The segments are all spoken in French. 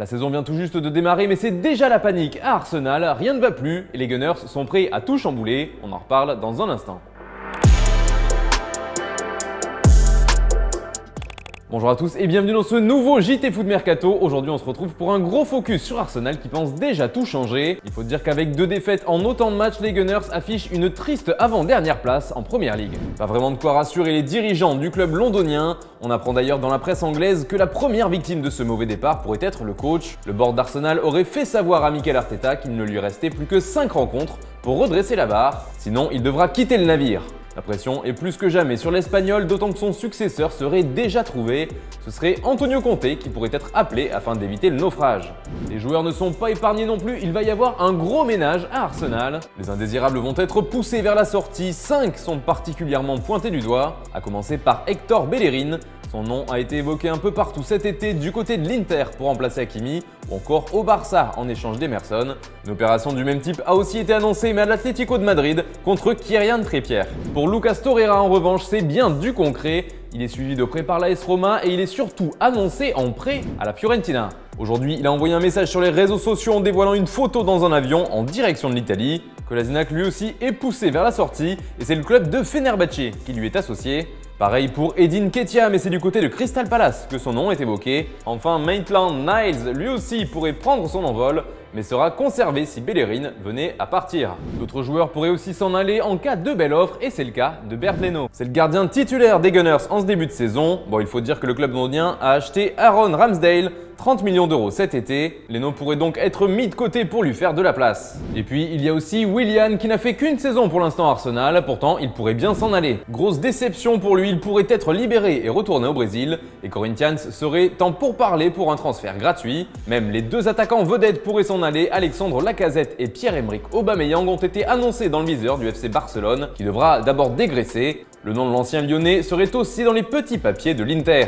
La saison vient tout juste de démarrer, mais c'est déjà la panique à Arsenal, rien ne va plus et les Gunners sont prêts à tout chambouler. On en reparle dans un instant. Bonjour à tous et bienvenue dans ce nouveau JT Foot Mercato. Aujourd'hui on se retrouve pour un gros focus sur Arsenal qui pense déjà tout changer. Il faut dire qu'avec 2 défaites en autant de matchs, les Gunners affichent une triste avant-dernière place en Première Ligue. Pas vraiment de quoi rassurer les dirigeants du club londonien. On apprend d'ailleurs dans la presse anglaise que la première victime de ce mauvais départ pourrait être le coach. Le board d'Arsenal aurait fait savoir à Mikel Arteta qu'il ne lui restait plus que 5 rencontres pour redresser la barre, sinon il devra quitter le navire. La pression est plus que jamais sur l'Espagnol, d'autant que son successeur serait déjà trouvé. Ce serait Antonio Conte qui pourrait être appelé afin d'éviter le naufrage. Les joueurs ne sont pas épargnés non plus, il va y avoir un gros ménage à Arsenal. Les indésirables vont être poussés vers la sortie, 5 sont particulièrement pointés du doigt, à commencer par Hector Bellerin. Son nom a été évoqué un peu partout cet été du côté de l'Inter pour remplacer Hakimi ou encore au Barça en échange d'Emerson. Une opération du même type a aussi été annoncée mais à l'Atlético de Madrid contre Kylian Trippier. Pour Lucas Torreira en revanche, c'est bien du concret. Il est suivi de près par l'AS Roma et il est surtout annoncé en prêt à la Fiorentina. Aujourd'hui, il a envoyé un message sur les réseaux sociaux en dévoilant une photo dans un avion en direction de l'Italie. Kolasinac lui aussi est poussé vers la sortie et c'est le club de Fenerbahçe qui lui est associé. Pareil pour Edin Ketia, mais c'est du côté de Crystal Palace que son nom est évoqué. Enfin, Maitland-Niles, lui aussi, pourrait prendre son envol, mais sera conservé si Bellerin venait à partir. D'autres joueurs pourraient aussi s'en aller en cas de belle offre, et c'est le cas de Bernd Leno. C'est le gardien titulaire des Gunners en ce début de saison. Bon, il faut dire que le club londonien a acheté Aaron Ramsdale, 30 millions d'euros cet été. Leno pourrait donc être mis de côté pour lui faire de la place. Et puis, il y a aussi Willian qui n'a fait qu'une saison pour l'instant à Arsenal, pourtant il pourrait bien s'en aller. Grosse déception pour lui, il pourrait être libéré et retourner au Brésil. Et Corinthians serait en pourparlers pour un transfert gratuit. Même les 2 attaquants vedettes pourraient s'en aller. Alexandre Lacazette et Pierre-Emerick Aubameyang ont été annoncés dans le viseur du FC Barcelone, qui devra d'abord dégraisser. Le nom de l'ancien lyonnais serait aussi dans les petits papiers de l'Inter.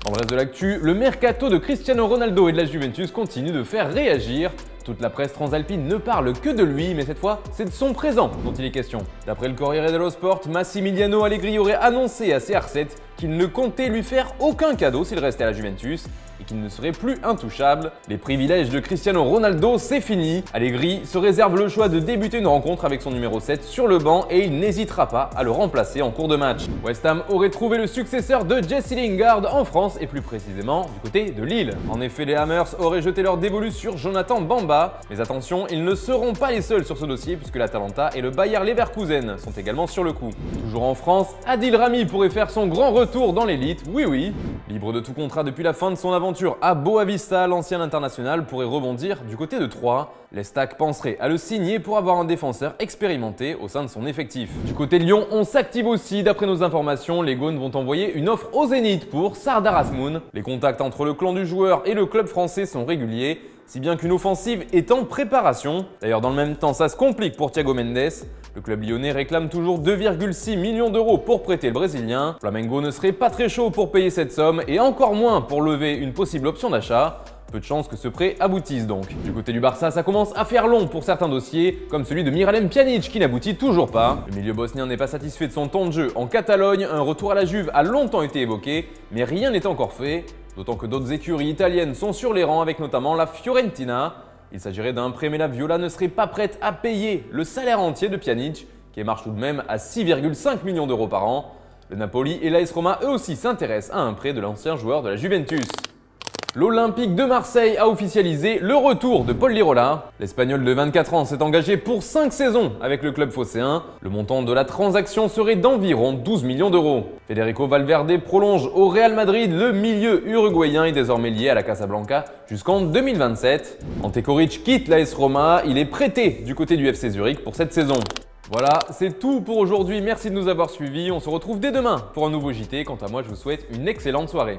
Dans le reste de l'actu, le mercato de Cristiano Ronaldo et de la Juventus continue de faire réagir. Toute la presse transalpine ne parle que de lui, mais cette fois, c'est de son présent dont il est question. D'après le Corriere dello Sport, Massimiliano Allegri aurait annoncé à CR7 qu'il ne comptait lui faire aucun cadeau s'il restait à la Juventus et qu'il ne serait plus intouchable. Les privilèges de Cristiano Ronaldo, c'est fini. Allegri se réserve le choix de débuter une rencontre avec son numéro 7 sur le banc et il n'hésitera pas à le remplacer en cours de match. West Ham aurait trouvé le successeur de Jesse Lingard en France et plus précisément du côté de Lille. En effet, les Hammers auraient jeté leur dévolu sur Jonathan Bamba. Mais attention, ils ne seront pas les seuls sur ce dossier puisque l'Atalanta et le Bayer Leverkusen sont également sur le coup. Toujours en France, Adil Rami pourrait faire son grand retour dans l'élite, oui. Libre de tout contrat depuis la fin de son aventure à Boavista, l'ancien international pourrait rebondir du côté de Troyes. Les Stacks penseraient à le signer pour avoir un défenseur expérimenté au sein de son effectif. Du côté de Lyon, on s'active aussi. D'après nos informations, les Gaunes vont envoyer une offre au Zénith pour Sardar Azmoun. Les contacts entre le clan du joueur et le club français sont réguliers, si bien qu'une offensive est en préparation. D'ailleurs, dans le même temps, ça se complique pour Thiago Mendes. Le club lyonnais réclame toujours 2,6 millions d'euros pour prêter le Brésilien. Flamengo ne serait pas très chaud pour payer cette somme et encore moins pour lever une possible option d'achat. Peu de chances que ce prêt aboutisse donc. Du côté du Barça, ça commence à faire long pour certains dossiers, comme celui de Miralem Pjanic qui n'aboutit toujours pas. Le milieu bosnien n'est pas satisfait de son temps de jeu en Catalogne, un retour à la Juve a longtemps été évoqué, mais rien n'est encore fait. D'autant que d'autres écuries italiennes sont sur les rangs avec notamment la Fiorentina. Il s'agirait d'un prêt mais la Viola ne serait pas prête à payer le salaire entier de Pjanic, qui marche tout de même à 6,5 millions d'euros par an. Le Napoli et l'AS Roma eux aussi s'intéressent à un prêt de l'ancien joueur de la Juventus. L'Olympique de Marseille a officialisé le retour de Paul Lirola. L'Espagnol de 24 ans s'est engagé pour 5 saisons avec le club phocéen. Le montant de la transaction serait d'environ 12 millions d'euros. Federico Valverde prolonge au Real Madrid. Le milieu uruguayen est désormais lié à la Casablanca jusqu'en 2027. Ante Coric quitte l'AS Roma. Il est prêté du côté du FC Zurich pour cette saison. Voilà, c'est tout pour aujourd'hui. Merci de nous avoir suivis. On se retrouve dès demain pour un nouveau JT. Quant à moi, je vous souhaite une excellente soirée.